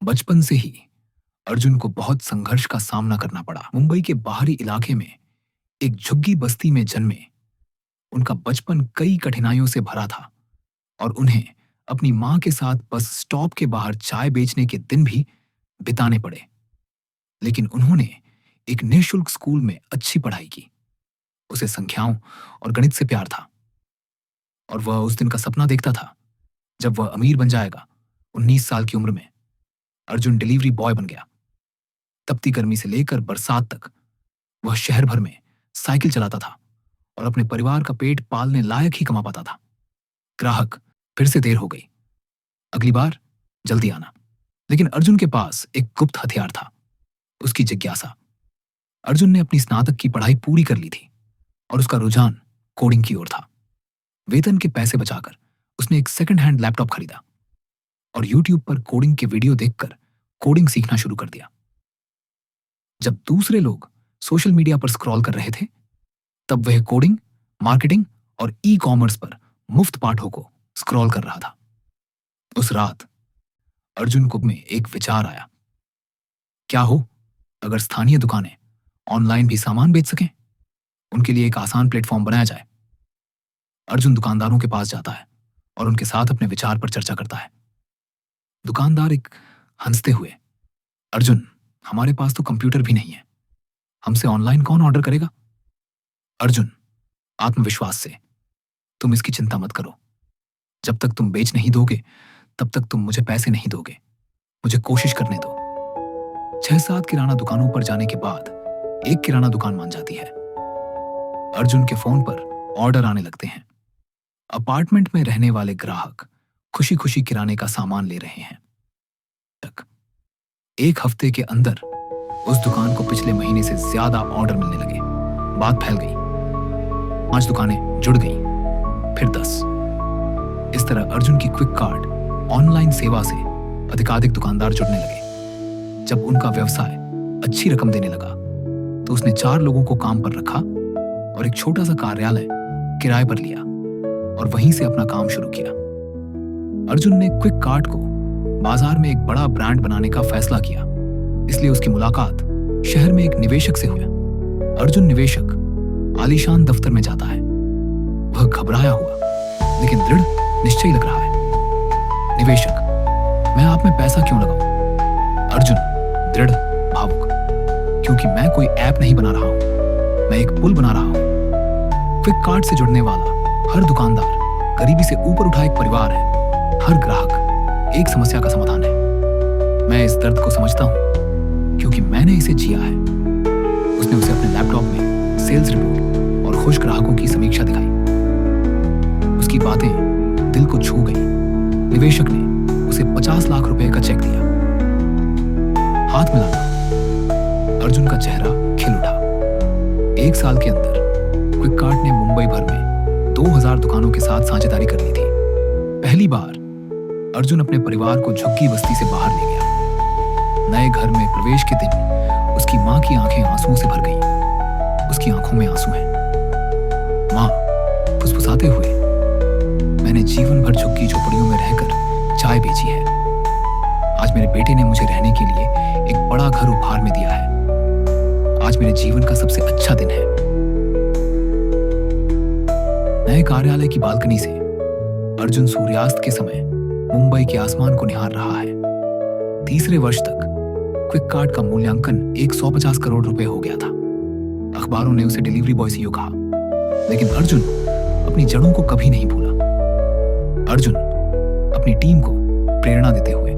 बचपन से ही अर्जुन को बहुत संघर्ष का सामना करना पड़ा। मुंबई के बाहरी इलाके में एक झुग्गी बस्ती में जन्मे उनका बचपन कई कठिनाइयों से भरा था और उन्हें अपनी मां के साथ बस स्टॉप के बाहर चाय बेचने के दिन भी बिताने पड़े। लेकिन उन्होंने एक निःशुल्क स्कूल में अच्छी पढ़ाई की। उसे संख्याओं और गणित से प्यार था और वह उस दिन का सपना देखता था जब वह अमीर बन जाएगा। 19 साल की उम्र में अर्जुन डिलीवरी बॉय बन गया। तपती गर्मी से लेकर बरसात तक वह शहर भर में साइकिल चलाता था और अपने परिवार का पेट पालने लायक ही कमा पाता था। ग्राहक, फिर से देर हो गई, अगली बार जल्दी आना। लेकिन अर्जुन के पास एक गुप्त हथियार था, उसकी जिज्ञासा। अर्जुन ने अपनी स्नातक की पढ़ाई पूरी कर ली थी और उसका रुझान कोडिंग की ओर था। वेतन के पैसे बचाकर उसने एक सेकंड हैंड लैपटॉप खरीदा और यूट्यूब पर कोडिंग के वीडियो देखकर कोडिंग सीखना शुरू कर दिया। जब दूसरे लोग सोशल मीडिया पर स्क्रॉल कर रहे थे, तब वह कोडिंग, मार्केटिंग और ई कॉमर्स पर मुफ्त पाठों को स्क्रॉल कर रहा था। उस रात अर्जुन को में एक विचार आया। क्या हो अगर स्थानीय दुकानें ऑनलाइन भी सामान बेच सकें? उनके लिए एक आसान प्लेटफॉर्म बनाया जाए। अर्जुन दुकानदारों के पास जाता है और उनके साथ अपने विचार पर चर्चा करता है। दुकानदार एक हंसते हुए, अर्जुन, हमारे पास तो कंप्यूटर भी नहीं है, हमसे ऑनलाइन कौन ऑर्डर करेगा? अर्जुन आत्मविश्वास से, तुम इसकी चिंता मत करो। जब तक तुम बेच नहीं दोगे तब तक तुम मुझे पैसे नहीं दोगे। मुझे कोशिश करने दो। 6-7 किराना दुकानों पर जाने के बाद एक किराना दुकान मान जाती है। अर्जुन के फोन पर ऑर्डर आने लगते हैं। अपार्टमेंट में रहने वाले ग्राहक खुशी खुशी किराने का सामान ले रहे हैं। एक हफ्ते के अंदर उस दुकान को पिछले महीने से ज्यादा ऑर्डर मिलने लगे। बात फैल गई, 5 दुकानें जुड़ गईं, फिर 10। इस तरह अर्जुन की क्विक कार्ड ऑनलाइन सेवा से अधिकाधिक दुकानदार जुड़ने लगे। जब उनका व्यवसाय अच्छी रकम देने लगा तो उसने 4 लोगों को काम पर रखा और एक छोटा सा कार्यालय किराए पर लिया और वहीं से अपना काम शुरू किया। अर्जुन ने क्विक कार्ड को बाजार में एक बड़ा ब्रांड बनाने का फैसला किया, इसलिए उसकी मुलाकात शहर में एक निवेशक से हुई। अर्जुन निवेशक आलीशान दफ्तर में जाता है। वह घबराया हुआ लेकिन दृढ़ निश्चयी लग रहा है। निवेशक, मैं आप में पैसा क्यों लगाऊं? अर्जुन दृढ़ भावुक, क्योंकि मैं कोई ऐप नहीं बना रहा हूं, मैं एक पुल बना रहा हूं। क्विक कार्ड से जुड़ने वाला हर दुकानदार गरीबी से ऊपर उठा एक परिवार है। हर ग्राहक एक समस्या का समाधान है। मैं इस दर्द को समझता हूं क्योंकि मैंने इसे जिया है। उसने उसे अपने लैपटॉप में सेल्स रिपोर्ट और खुश ग्राहकों की समीक्षा दिखाई। उसकी बातें दिल को छू गई। निवेशक ने उसे 50 लाख रुपए का चेक दिया। हाथ मिलाना, अर्जुन का चेहरा खिल उठा। 1 साल के अंदर क्विक कार्ड ने मुंबई भर में 2000 दुकानों के साथ साझेदारी कर ली थी। पहली बार अर्जुन अपने परिवार को झुग्गी बस्ती से बाहर ले गया। नए घर में प्रवेश के दिन उसकी मां की आंखें आंसुओं से भर गईं। उसकी आंखों में आंसू हैं। मां फुसफुसाते हुए, मैंने जीवन भर झुग्गी झोपड़ियों में रहकर चाय बेची है। आज मेरे बेटे ने मुझे रहने के लिए एक बड़ा घर उपहार में दिया है। आज मेरे जीवन का सबसे अच्छा दिन है। नए कार्यालय की बालकनी से अर्जुन सूर्यास्त के समय मुंबई के आसमान को निहार रहा है। तीसरे वर्ष तक क्विक कार्ड का मूल्यांकन 150 करोड़ रुपए हो गया था। अखबारों ने उसे डिलीवरी बॉय सीईओ कहा, लेकिन अर्जुन अपनी जड़ों को कभी नहीं भूला। अर्जुन अपनी टीम को प्रेरणा देते हुए,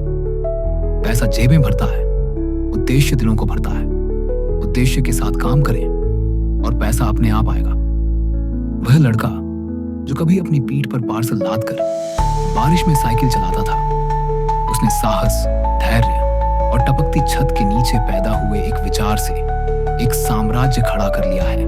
पैसा जेबें भरता है, उद्देश्य दिलों को भरता है। उद्देश्य के साथ काम करें और पैसा अपने आप आएगा। वह लड़का जो कभी अपनी पीठ पर पार्सल लाद कर बारिश में साइकिल चलाता था, उसने साहस, धैर्य और टपकती छत के नीचे पैदा हुए एक विचार से एक साम्राज्य खड़ा कर लिया है।